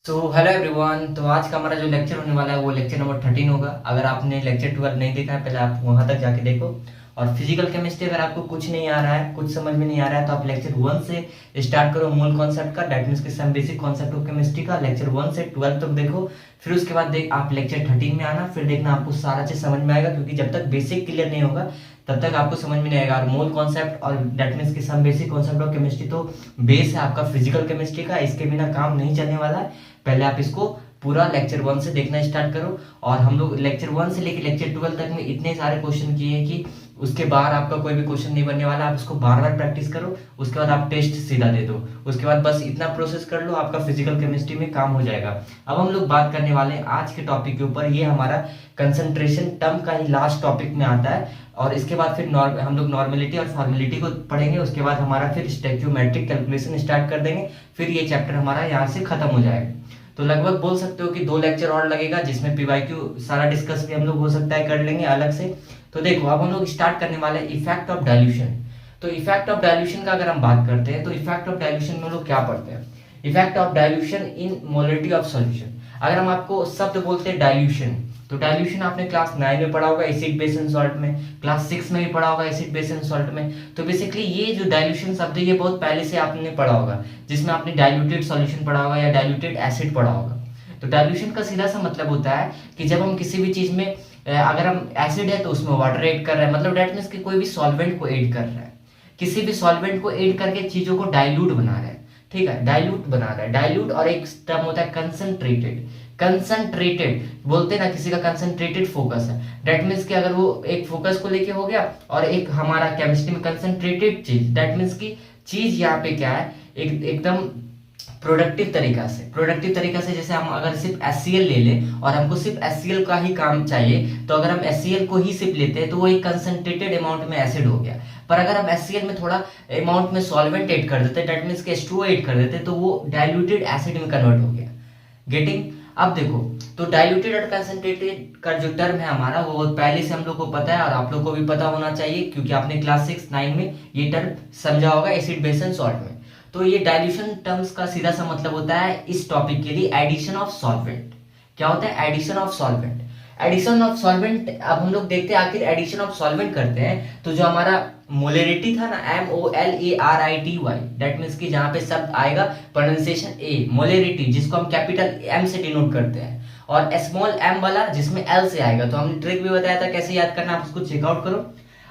Hello everyone. तो आज का हमारा जो लेक्चर होने वाला है वो लेक्चर नंबर 13 होगा। अगर आपने लेक्चर 12 नहीं देखा है, पहले आप वहां तक जाके देखो। और फिजिकल केमिस्ट्री अगर आपको कुछ नहीं आ रहा है, कुछ समझ में नहीं आ रहा है, तो आप लेक्चर 1 से स्टार्ट करो मूल कॉन्सेप्ट का, दैट मीन्स के some basic concept of chemistry का। लेक्चर 1 से 12 तक देखो। फिर उसके बाद देख आप लेक्चर 13 में आना, फिर देखना आपको सारा चीज समझ में आएगा, क्योंकि जब तक बेसिक क्लियर नहीं होगा तब तक आपको समझ में नहीं आएगा। और मूल कॉन्सेप्ट और दैट मीन्स की some basic concept of chemistry तो बेस है आपका फिजिकल केमिस्ट्री का, इसके बिना काम नहीं चलने वाला है। पहले आप इसको पूरा लेक्चर 1 से देखना स्टार्ट करो। और हम लोग लेक्चर 1 से लेकर लेक्चर 12 तक में इतने सारे क्वेश्चन किए हैं कि उसके बाहर आपका कोई भी क्वेश्चन नहीं बनने वाला। आप इसको बार बार प्रैक्टिस करो, उसके बाद आप टेस्ट सीधा दे दो। उसके बाद बस इतना प्रोसेस कर लो, आपका फिजिकल केमिस्ट्री में काम हो जाएगा। अब हम लोग बात करने वाले हैं आज के टॉपिक के ऊपर। ये हमारा कंसंट्रेशन टर्म का ही लास्ट टॉपिक में आता है। और इसके बाद फिर हम लोग नॉर्मेलिटी और फॉर्मेलिटी को पढ़ेंगे। उसके बाद हमारा फिर स्टैक्योमेट्रिक कैलकुलेशन स्टार्ट कर देंगे। फिर ये चैप्टर हमारा यहाँ से खत्म हो जाएगा। तो लगभग बोल सकते हो कि 2 लेक्चर और लगेगा, जिसमें पीवाईक्यू सारा डिस्कस भी हम लोग हो सकता है कर लेंगे अलग से। तो देखो अब हम लोग स्टार्ट करने वाले हैं इफेक्ट ऑफ डाइल्यूशन। तो इफेक्ट ऑफ डाइल्यूशन का अगर हम बात करते हैं तो इफेक्ट ऑफ डाइल्यूशन में हम लोग क्या पढ़ते हैं? Effect of dilution in molarity of solution. अगर हम आपको शब्द बोलते हैं डाइल्यूशन, तो डाइल्यूशन आपने क्लास 9 में पढ़ा होगा एसिड बेस एंड सॉल्ट में, क्लास 6 में भी पढ़ा होगा एसिड बेस एंड सॉल्ट में। तो बेसिकली ये जो डाइल्यूशन शब्द है ये बहुत पहले से आपने पढ़ा होगा, जिसमें आपने डाइल्यूटेड सॉल्यूशन पढ़ा होगा या डाइल्यूटेड एसिड पढ़ा होगा। तो डाइल्यूशन का सीधा सा मतलब होता है कि जब हम किसी भी चीज में अगर हम एसिड है तो उसमें वाटर ऐड कर रहे हैं, मतलब दैट मीन्स कि कोई भी सॉल्वेंट को ऐड कर रहा है, किसी भी सॉल्वेंट को ऐड करके चीजों को डाइल्यूट बना रहा है। ठीक है, डाइल्यूट बना रहा है, डाइल्यूट। और एक टर्म होता है कंसंट्रेटेड। कंसंट्रेटेड बोलते हैं ना, किसी का कंसंट्रेटेड फोकस है, दैट मीन्स कि अगर वो एक फोकस को लेके हो गया। और एक हमारा केमिस्ट्री में कंसंट्रेटेड चीज, दैट मीन्स की चीज यहाँ पे क्या है, एकदम प्रोडक्टिव तरीका से जैसे हम अगर सिर्फ HCl ले लें और हमको सिर्फ HCl का ही काम चाहिए, तो अगर हम HCl को ही सिर्फ लेते हैं तो वो एक कंसंट्रेटेड अमाउंट में एसिड हो गया। पर अगर हम HCl में थोड़ा अमाउंट में सॉल्वेंट ऐड कर देते, दैट मींस कि H2O ऐड कर देते, तो वो डाइल्यूटेड एसिड में कन्वर्ट हो गया। गेटिंग? अब देखो, तो डाइल्यूटेड और कंसंट्रेटेड का जो टर्म है हमारा वो बहुत पहले से हम लोग को पता है, और आप लोग को भी पता होना चाहिए, क्योंकि आपने क्लास 6 9 में ये टर्म समझा होगा एसिड बेस एंड सॉल्ट में। तो ये डाइल्यूशन टर्म्स का सीधा सा मतलब होता है इस टॉपिक के लिए एडिशन ऑफ सॉल्वेंट। क्या होता है? Addition of solvent. Addition of solvent अब हम लोग देखते हैं आखिर एडिशन ऑफ सॉल्वेंट करते हैं तो जो हमारा मोलरिटी था ना, MOLARITY, दैट मींस कि जहां पे शब्द आएगा प्रोनाउंसिएशन ए, मोलरिटी, जिसको हम कैपिटल M से डिनोट करते हैं, और स्मॉल m वाला जिसमें L से आएगा। तो हमने ट्रिक भी बताया था कैसे याद करना, आप उसको चेकआउट करो।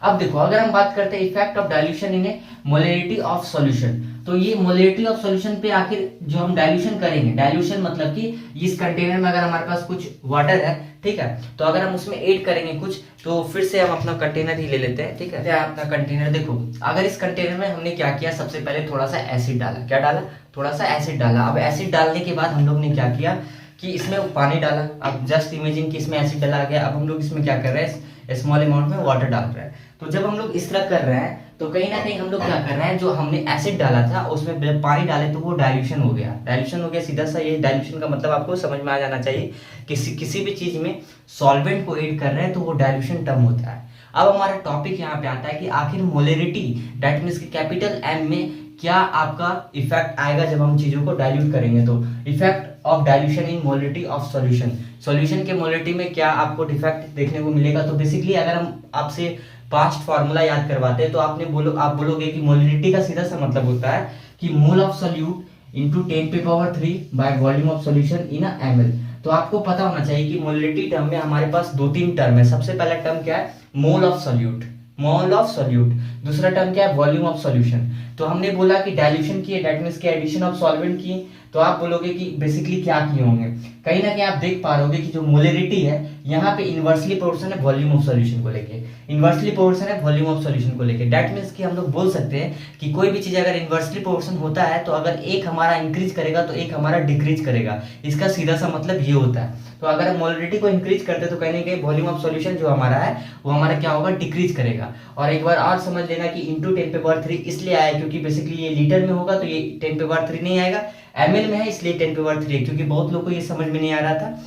अब देखो, अगर हम बात करते हैं effect of dilution in A molarity of solution, तो ये मोलरिटी ऑफ सॉल्यूशन पे आखिर जो हम डाइल्यूशन करेंगे, डाइल्यूशन मतलब कि इस कंटेनर में अगर हमारे पास कुछ वाटर है, ठीक है, तो अगर हम उसमें ऐड करेंगे कुछ, तो फिर से हम अपना कंटेनर ही ले लेते हैं। ठीक है, अपना कंटेनर देखो, अगर इस कंटेनर में हमने क्या किया, सबसे पहले थोड़ा सा एसिड डाला। क्या डाला? थोड़ा सा एसिड डाला। अब एसिड डालने के बाद हम लोग ने क्या किया कि इसमें पानी डाला। अब जस्ट इमेजिन कि इसमें एसिड डाला गया, अब हम लोग इसमें क्या कर रहे हैं, स्मॉल अमाउंट में वाटर डाल रहे हैं। तो जब हम लोग इस तरह कर रहे हैं तो कहीं ना कहीं हम लोग क्या कर रहे हैं, जो हमने एसिड डाला था उसमें पानी डाले तो वो डाइल्यूशन हो गया। डाइल्यूशन हो गया, सीधा सा। ये डाइल्यूशन का मतलब आपको समझ में आ जाना चाहिए, किसी भी चीज में सॉल्वेंट को ऐड कर रहे हैं तो वो डाइल्यूशन टर्म होता है। अब हमारा टॉपिक यहाँ पे आता है कि आखिर molarity, that means capital M में क्या आपका इफेक्ट आएगा जब हम चीजों को डाइल्यूट करेंगे। तो effect of dilution in molarity of solution, solution के मोलरिटी में क्या आपको डिफेक्ट देखने को मिलेगा। तो बेसिकली अगर हम आपसे पास्ट फार्मूला याद करवाते हैं तो आप बोलोगे कि मोलरिटी का सीधा सा मतलब होता है कि mole of solute into 10⁻³ by volume of solution in a ml। तो आपको पता होना चाहिए कि मोलरिटी टर्म में हमारे पास 2-3 टर्म है। सबसे पहला टर्म क्या है? Mole of solute, mole of solute. दूसरा टर्म क्या है? Volume of solution. तो हमने बोला कि डाइल्यूशन की, दैट मींस कि एडिशन ऑफ सॉल्वेंट की, तो आप बोलोगे कि बेसिकली क्या किए होंगे, कहीं ना कहीं आप देख पा रहे कि जो मोलरिटी है यहाँ पे इनवर्सली प्रोपोर्शनल है वॉल्यूम ऑफ सॉल्यूशन को लेके, इनवर्सली प्रोपोर्शनल है वॉल्यूम ऑफ सॉल्यूशन को लेके। दैट मींस कि हम लोग बोल सकते हैं कि कोई भी चीज अगर इनवर्सली प्रोपोर्शनल होता है तो अगर एक हमारा इंक्रीज करेगा तो एक हमारा डिक्रीज करेगा। इसका सीधा सा मतलब ये होता है। तो अगर हम मोलरिटी को इंक्रीज करते हैं तो कहीं ना कहीं वॉल्यूम ऑफ सॉल्यूशन जो हमारा है वो हमारा क्या होगा, डिक्रीज करेगा। और एक बार और समझ लेना कि इंटू 10⁻³ इसलिए आया क्योंकि बेसिकली ये लीटर में होगा तो ये 10⁻³ नहीं आएगा, ml में है इसलिए 10⁻³ है, क्योंकि बहुत लोग को ये समझ में नहीं आ रहा था।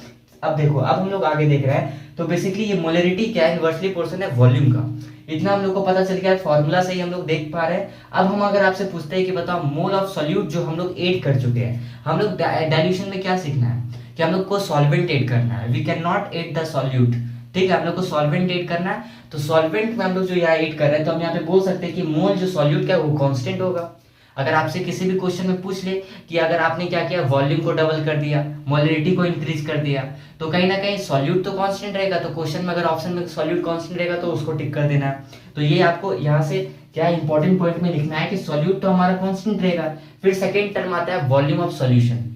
अब देखो, अब हम लोग आगे देख रहे हैं। तो बेसिकली ये मोलरिटी क्या है, इनवर्सली प्रोपोर्शनल है वॉल्यूम का। इतना हम लोग को पता चल गया, फॉर्मूला से ही हम लोग देख पा रहे हैं। अब हम अगर आपसे पूछते हैं कि बताओ मोल ऑफ सॉल्यूट जो हम लोग ऐड कर चुके हैं, हम लोग डाइल्यूशन में क्या सीखना है कि हम लोग को सॉल्वेंट ऐड करना है। We can not add the solute, ठीक है, हम लोग को सॉल्वेंट ऐड करना है। तो सॉल्वेंट में हम लोग जो यहाँ ऐड कर रहे हैं, तो हम यहाँ पे बोल सकते हैं कि मोल जो सॉल्यूट का वो कांस्टेंट होगा। अगर आपसे किसी भी क्वेश्चन में पूछ ले कि अगर आपने क्या किया, वॉल्यूम को डबल कर दिया, मोलरिटी को इंक्रीज कर दिया, तो कहीं ना कहीं सॉल्यूट तो कांस्टेंट रहेगा। तो क्वेश्चन में अगर ऑप्शन में सॉल्यूट कांस्टेंट रहेगा तो उसको टिक कर देना है। तो ये आपको यहाँ से क्या इंपॉर्टेंट पॉइंट में लिखना है कि सॉल्यूट तो हमारा कांस्टेंट रहेगा। फिर सेकेंड टर्म आता है volume of solution.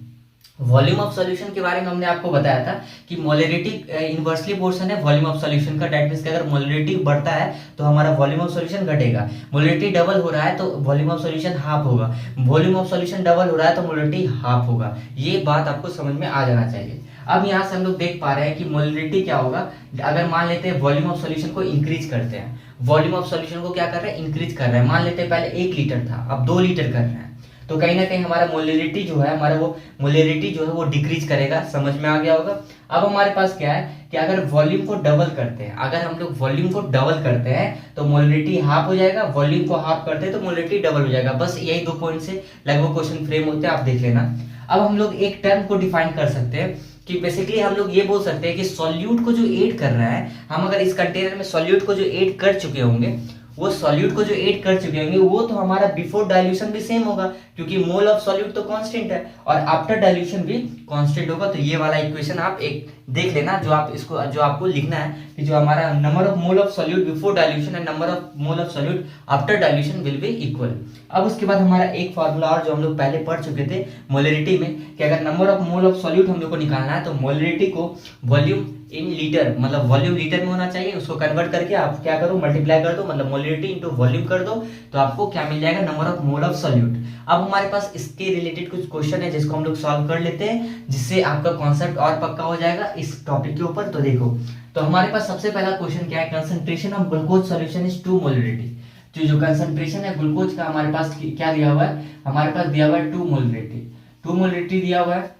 Volume of solution के बारे में हमने आपको बताया था कि मोलरिटी इनवर्सली पोर्शन है वॉल्यूम ऑफ सॉल्यूशन का। दैट मींस कि अगर मोलरिटी बढ़ता है तो हमारा वॉल्यूम ऑफ सॉल्यूशन घटेगा। मोलरिटी डबल हो रहा है तो वॉल्यूम ऑफ सॉल्यूशन हाफ होगा। वॉल्यूम ऑफ सॉल्यूशन डबल हो रहा है तो मोलरिटी हाफ होगा। ये बात आपको समझ में आ जाना चाहिए। अब यहाँ से हम लोग देख पा रहे हैं कि मोलरिटी क्या होगा। अगर मान लेते हैं वॉल्यूम ऑफ सॉल्यूशन को इंक्रीज करते हैं, वॉल्यूम ऑफ सॉल्यूशन को क्या कर रहे हैं, इंक्रीज कर रहे हैं। मान लेते हैं पहले 1 लीटर था, अब 2 लीटर कर रहे हैं, तो कहीं ना कहीं हमारा मोलरिटी जो है, हमारा वो मोलरिटी जो है वो डिक्रीज करेगा। समझ में आ गया होगा। अब हमारे पास क्या है कि अगर वॉल्यूम को डबल करते हैं, अगर हम लोग वॉल्यूम को डबल करते हैं तो मोलरिटी हाफ हो जाएगा, वॉल्यूम को हाफ करते हैं तो मोलरिटी डबल हो जाएगा। बस यही 2 पॉइंट से लगभग क्वेश्चन फ्रेम होते हैं, आप देख लेना। अब हम लोग एक टर्म को डिफाइन कर सकते हैं कि बेसिकली हम लोग ये बोल सकते हैं कि सॉल्यूट को जो ऐड कर रहा है, हम अगर इस कंटेनर में सॉल्यूट को जो ऐड कर चुके होंगे, वो सॉल्यूट को जो ऐड कर चुके होंगे वो तो हमारा बिफोर डाइल्यूशन भी सेम होगा, क्योंकि मोल ऑफ सॉल्यूट तो कांस्टेंट है, और आफ्टर डाइल्यूशन भी कांस्टेंट होगा। तो ये वाला इक्वेशन आप एक देख लेना, जो आप इसको जो आपको लिखना है कि जो हमारा number of mole of solute before dilution and number of mole of solute after dilution will be equal. अब उसके बाद हमारा एक फार्मूला और जो हम लोग पहले पढ़ चुके थे मोलरिटी में, कि अगर number of mole of solute हम लोग को निकालना है तो मोलरिटी को वॉल्यूम इन लीटर, मतलब वॉल्यूम लीटर में होना चाहिए, उसको कन्वर्ट करके आप क्या करो, मल्टीप्लाई कर दो, मतलब मोलरिटी इनटू वॉल्यूम कर दो, तो आपको क्या मिल जाएगा, number of mole of solute. अब हमारे पास इसके रिलेटेड कुछ क्वेश्चन है जिसको हम लोग सॉल्व कर लेते हैं, जिससे आपका कॉन्सेप्ट और पक्का हो जाएगा इस टॉपिक के ऊपर। तो देखो, तो हमारे पास सबसे पहला क्वेश्चन क्या है, concentration of glucose solution is 2 molarity. जो कंसंट्रेशन है ग्लूकोज का हमारे पास क्या दिया हुआ है, हमारे पास दिया हुआ है 2 मोलरिटी, 2 मोलरिटी दिया हुआ है,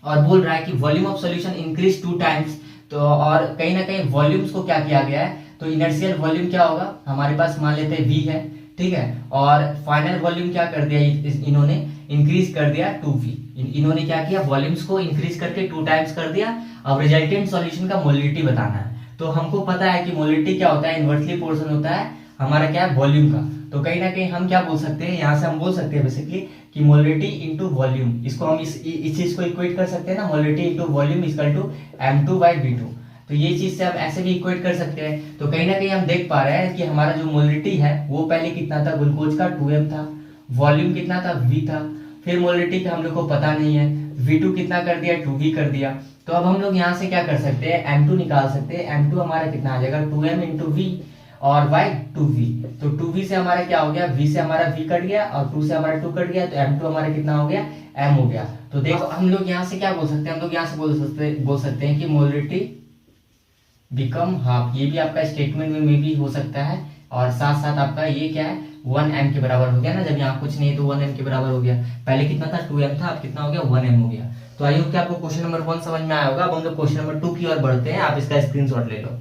और बोल रहा है कि volume of solution increase 2 times. तो और कहीं ना कहीं वॉल्यूम्स को क्या किया गया है, तो इनर्शियल वॉल्यूम क्या होगा हमारे पास, मान लेते हैं v है, ठीक है, और फाइनल वॉल्यूम क्या कर दिया इन्होंने, इंक्रीज कर दिया 2v। इन्होंने क्या किया, वॉल्यूम्स को इंक्रीज करके 2 टाइम्स कर दिया। अब रिजल्टेंट सॉल्यूशन का मोलरिटी बताना है। तो हमको पता है कि मोलरिटी क्या होता है, इनवर्सली पोर्शन होता है हमारा क्या है, वॉल्यूम का। तो कहीं ना कहीं हम क्या बोल सकते हैं, यहाँ से हम बोल सकते हैं बेसिकली कि मोलरिटी इनटू वॉल्यूम, इसको हम इस चीज को इक्वेट कर सकते हैं ना, molarity into volume equal to m2/v2। तो ये चीज से हम ऐसे भी इक्वेट कर सकते हैं। तो कहीं ना कहीं हम देख पा रहे हैं कि हमारा जो मोलरिटी है वो पहले कितना था, ग्लूकोज का 2m था, वॉल्यूम कितना था, v था, फिर मोलरिटी का हम लोग को पता नहीं है, v2 कितना कर दिया, 2v कर दिया। तो अब हम लोग यहाँ से क्या कर सकते हैं, m2 निकाल सकते हैं। m2 हमारा कितना आ जाएगा, 2m इंटू v और y 2v। तो 2v से हमारा क्या हो गया, v से हमारा v कट गया और 2 से हमारा 2 कट गया, तो m2 हमारा कितना हो गया, m हो गया। तो देखो हम लोग यहाँ से क्या बोल सकते हैं, हम लोग यहाँ से बोल सकते हैं कि मोलरिटी बिकम हाफ। ये भी आपका स्टेटमेंट में भी हो सकता है, और साथ साथ आपका ये क्या है, 1m के बराबर हो गया ना, जब यहाँ कुछ नहीं है तो 1m के बराबर हो गया। पहले कितना था, 2m था, अब कितना हो गया, 1m हो गया। तो आई होप कि आपको क्वेश्चन नंबर 1 समझ में आया होगा। अब हम लोग क्वेश्चन नंबर 2 की ओर बढ़ते हैं, आप इसका स्क्रीनशॉट ले लो।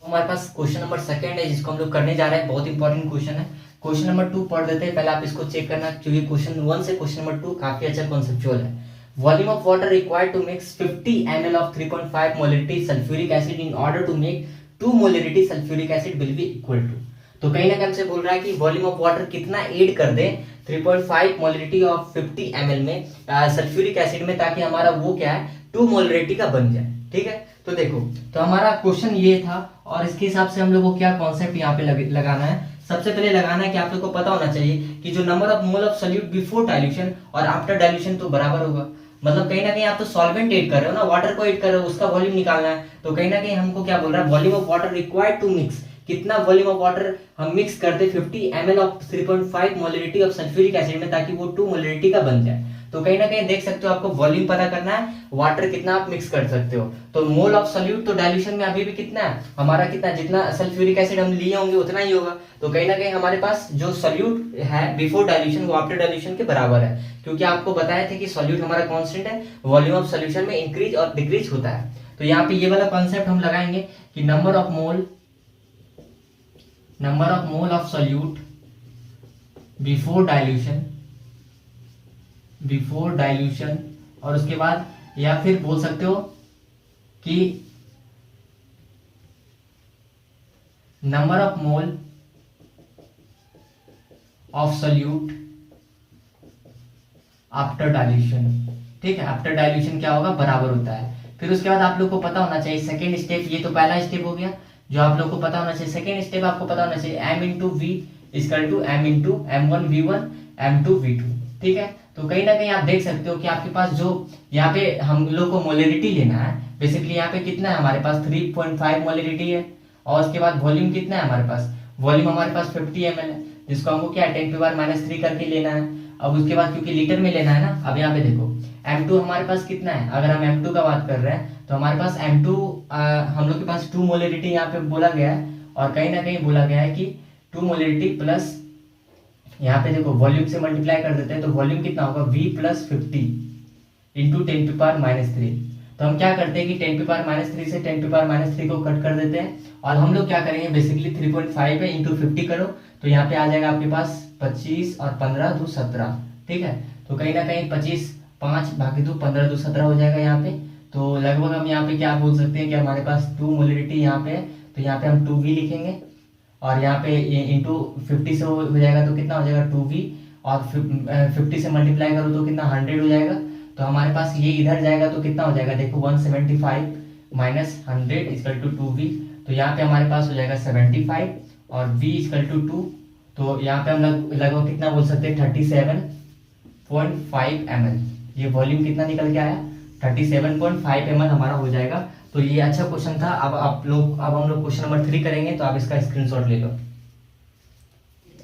हमारे पास क्वेश्चन नंबर 2 है जिसको हम लोग करने जा रहे हैं, बहुत इंपॉर्टेंट क्वेश्चन है। क्वेश्चन नंबर 2 पढ़ देते हैं, पहले आप इसको चेक करना, क्योंकि क्वेश्चन 1 से क्वेश्चन नंबर 2 काफी अच्छा कॉन्सेप्चुअल है। Volume of water required to mix 50 ml of 3.5 molarity sulphuric acid in order to make 2 molarity sulphuric acid will be equal to. तो कहीं ना कहीं हमसे बोल रहा है कि वॉल्यूम ऑफ वाटर कितना ऐड कर दे 3.5 मोलरिटी ऑफ 50 ml में सल्फ्यूरिक एसिड में, ताकि हमारा वो क्या है, 2 मोलरिटी का बन जाए। ठीक है, तो देखो, तो हमारा क्वेश्चन ये था, और इसके हिसाब से हम लोग को क्या कॉन्सेप्ट यहाँ पे लगाना है। सबसे पहले लगाना है कि आप लोग को पता होना चाहिए कि जो number of mole of solute before dilution और आफ्टर डाइल्यूशन तो बराबर होगा। मतलब कहीं ना कहीं आप तो सॉल्वेंट ऐड कर रहे हो ना, वाटर को ऐड कर रहे हो, उसका वॉल्यूम निकालना है। तो कहीं ना कहीं हमको क्या बोल रहा है, volume of water required to mix, कितना वॉल्यूम ऑफ वाटर हम मिक्स करते 50 ml of 3.5 molarity of sulphuric acid में, ताकि वो 2 मोलरिटी का बन जाए। तो कहीं ना कहीं देख सकते हो, आपको वॉल्यूम पता करना है, वाटर कितना आप मिक्स कर सकते हो। तो मोल ऑफ सॉल्यूट तो डाइल्यूशन में अभी भी कितना है हमारा, कितना, जितना सल्फ्यूरिक एसिड हम लिए होंगे उतना ही होगा। तो कहीं ना कहीं हमारे पास जो सॉल्यूट है बिफोर डाइल्यूशन वो आफ्टर डाइल्यूशन के बराबर है, क्योंकि आपको बताया था कि सॉल्यूट हमारा कांस्टेंट है, वॉल्यूम ऑफ सॉल्यूशन में इंक्रीज और डिक्रीज होता है। तो यहाँ पे ये वाला कॉन्सेप्ट हम लगाएंगे कि number of mole number of mole of solute before dilution, और उसके बाद या फिर बोल सकते हो कि number of mole of solute after dilution. ठीक है, आफ्टर डाइल्यूशन क्या होगा, बराबर होता है। फिर उसके बाद आप लोग को पता होना चाहिए सेकेंड स्टेप, ये तो पहला स्टेप हो गया जो आप लोग को पता होना चाहिए। सेकेंड स्टेप आपको पता होना चाहिए m into V equal to m into M1V1 M2V2। ठीक है, तो कहीं ना कहीं आप देख सकते हो कि आपके पास जो यहाँ पे हम लोग को मोलरिटी लेना है, बेसिकली यहाँ पे कितना है हमारे पास 3.5 मोलरिटी है, और उसके बाद वॉल्यूम कितना है हमारे पास, वॉल्यूम हमारे पास 50 ml है, जिसको हमको क्या 10⁻³ करके लेना है। अब उसके बाद क्योंकि लीटर में लेना है ना, अब यहाँ पे देखो M2 हमारे पास कितना है, अगर हम M2 का बात कर रहे हैं तो हमारे पास M2 हम लोग के पास 2 मोलरिटी यहाँ पे बोला गया है, और कहीं ना कहीं बोला गया है कि 2 मोलरिटी प्लस यहाँ पे देखो वॉल्यूम से मल्टीप्लाई कर देते हैं, तो वॉल्यूम कितना होगा V प्लस 50 इंटू 10⁻³ तो हम क्या करते हैं कि 10⁻³ से 10⁻³ को कट कर देते हैं, और हम लोग क्या करेंगे बेसिकली 3.5 है इंटू 50 करो तो यहाँ पे आ जाएगा आपके पास 25 और 15 2 17। ठीक है, तो कहीं ना कहीं 25 5 भागे 2 15 2 17 हो जाएगा यहाँ पे। तो लगभग हम यहाँ पे क्या बोल सकते हैं कि हमारे पास 2 मोलरिटी यहाँ पे है, तो यहाँ पे हम 2V लिखेंगे, और यहाँ पे इंटू 50 से हो जाएगा तो कितना हो जाएगा 2V, और 50 से मल्टीप्लाई करो तो कितना 100 हो जाएगा। तो हमारे पास ये इधर जाएगा तो कितना हो जाएगा देखो 175 माइनस 100 इजकल टू 2V, तो यहाँ पे हमारे पास हो जाएगा 75 और V इजकल टू 2, तो यहाँ पे हम लगभग कितना बोल सकते हैं 37.5 ml। ये वॉल्यूम कितना निकल के आया 37.5 ml हमारा हो जाएगा। तो ये अच्छा क्वेश्चन था। अब हम लोग क्वेश्चन नंबर 3 करेंगे, तो आप इसका स्क्रीनशॉट ले लो।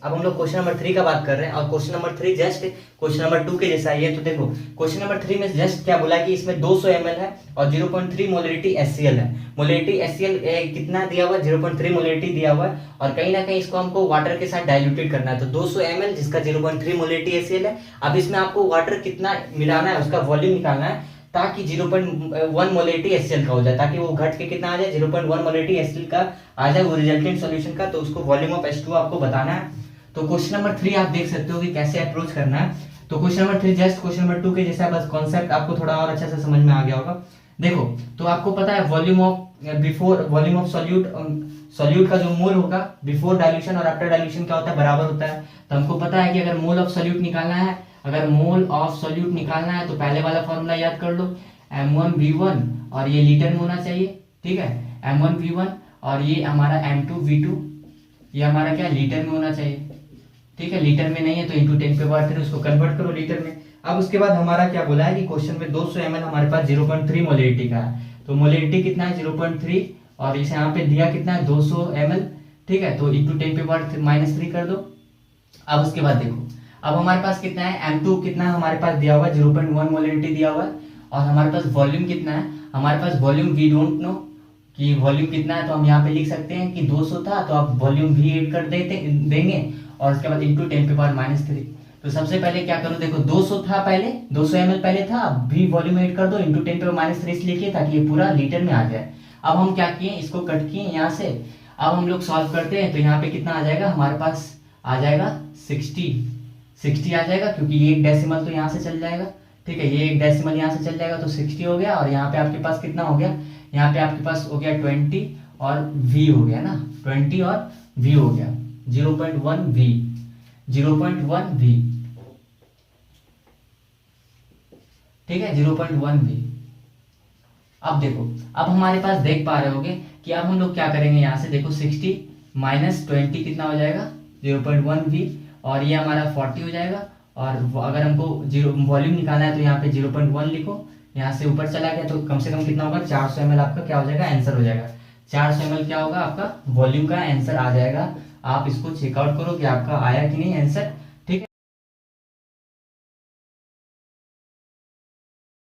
अब हम लोग क्वेश्चन नंबर 3 का बात कर रहे हैं, और question number 3 just question number 2 के जैसा ही है। तो देखो क्वेश्चन नंबर 3 में जस्ट क्या बोला कि इसमें 200 ml है और 0.3 मोलरिटी HCl है। मोलरिटी HCl कितना दिया हुआ है 0.3 मोलरिटी दिया हुआ है, और कहीं ना कहीं इसको हमको वाटर के साथ डाइल्यूटेड करना है। तो 200 ml जिसका 0.3 मोलरिटी HCl है, अब इसमें आपको वाटर कितना मिलाना है उसका वॉल्यूम निकालना है, ताकि 0.1 मोलरिटी HCl का हो जाए, ताकि वो घट के कितना आ जाए 0.1 मोलरिटी HCl का आ जाए वो रिजल्टेंट सॉल्यूशन का। तो उसको वॉल्यूम ऑफ H2 आपको बताना है। तो क्वेश्चन नंबर 3 आप देख सकते हो कि कैसे अप्रोच करना है। तो question number 3 just question number 2 के जैसा, बस कॉन्सेप्ट आपको थोड़ा और अच्छे से समझ में आ गया होगा। देखो तो आपको पता है वॉल्यूम ऑफ सॉल्यूट का जो मोल होगा बिफोर डाइल्यूशन और आफ्टर डाइल्यूशन क्या होता है, बराबर होता है। तो हमको पता है कि अगर मोल ऑफ सॉल्यूट निकालना है, तो पहले वाला फॉर्मूला याद कर लो, M1V1, और ये लीटर में होना चाहिए। ठीक है, M1V1 और ये हमारा M2V2, ये हमारा क्या लीटर में होना चाहिए। ठीक है, लीटर में नहीं है तो इंटू 10⁻³ उसको कन्वर्ट करो लीटर में। अब उसके बाद हमारा क्या बोला है कि क्वेश्चन में 200 ml हमारे पास 0.3 मोलरिटी का है, तो मोलरिटी कितना है 0.3, और इसे यहाँ पे दिया कितना है 200 ml। ठीक है, तो इंटू 10⁻³ कर दो। अब उसके बाद देखो अब हमारे पास कितना है M2 कितना है हमारे पास दिया हुआ है 0.1 मोलरिटी दिया हुआ है, और हमारे पास वॉल्यूम कितना है, हमारे पास वॉल्यूम वी डोंट नो कि वॉल्यूम कितना है, तो हम यहाँ पे लिख सकते हैं कि 200 था तो आप वॉल्यूम भी ऐड कर देंगे, और उसके बाद इंटू 10⁻³ तो सबसे पहले क्या करो, देखो 200 था पहले, 200 ml पहले था, अब भी वॉल्यूम ऐड कर दो इंटू 10⁻³ लिखिए ताकि ये पूरा लीटर में आ जाए। अब हम क्या किए, इसको कट किए यहाँ से। अब हम लोग सॉल्व करते हैं, तो यहाँ पे कितना आ जाएगा हमारे पास आ जाएगा 60 आ जाएगा, क्योंकि ये एक डेसिमल तो यहाँ से चल जाएगा। ठीक है, ये एक डेसिमल यहाँ से चल जाएगा तो 60 हो गया, और यहाँ पे आपके पास कितना हो गया, यहाँ पे आपके पास हो गया 20 और V हो गया ना, 20 और V हो गया 0.1 V। ठीक है, 0.1 V। अब देखो अब हमारे पास देख पा रहे होगे कि अब हम लोग क्या करेंगे, यहाँ से देखो 60 माइनस 20 कितना हो जाएगा 0.1 V, और ये हमारा 40 हो जाएगा। और अगर हमको वॉल्यूम निकालना है तो यहाँ पे 0.1 लिखो, यहाँ से ऊपर चला गया तो कम से कम कितना होगा 400 ml आपका क्या हो जाएगा आंसर हो जाएगा। 400 ml क्या होगा आपका वॉल्यूम का आंसर आ जाएगा। आप इसको चेकआउट करो कि आपका आया कि नहीं आंसर।